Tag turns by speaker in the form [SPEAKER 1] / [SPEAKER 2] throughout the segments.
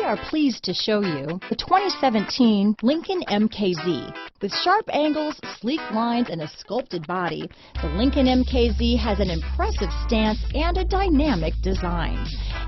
[SPEAKER 1] are pleased to show you the 2017 Lincoln MKZ. With sharp angles, sleek lines, and a sculpted body, the Lincoln MKZ has an impressive stance and a dynamic design.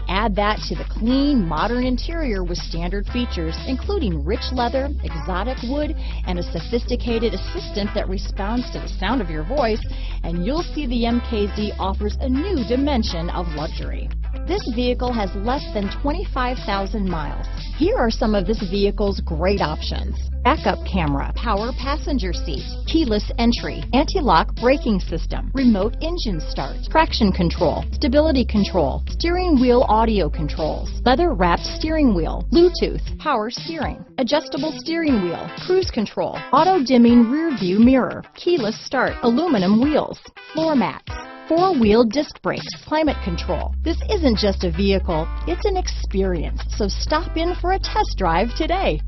[SPEAKER 1] Add that to the clean, modern interior with standard features, including rich leather, exotic wood, and a sophisticated assistant that responds to the sound of your voice, and you'll see the MKZ offers a new dimension of luxury. This vehicle has less than 25,000 miles. Here are some of this vehicle's great options: backup camera, power passenger seat, keyless entry, anti-lock braking system, remote engine start, traction control, stability control, steering wheel audio controls, leather-wrapped steering wheel, Bluetooth, power steering, adjustable steering wheel, cruise control, auto-dimming rear view mirror, keyless start, aluminum wheels, floor mats, four-wheel disc brakes, climate control. This isn't just a vehicle, it's an experience. So stop in for a test drive today.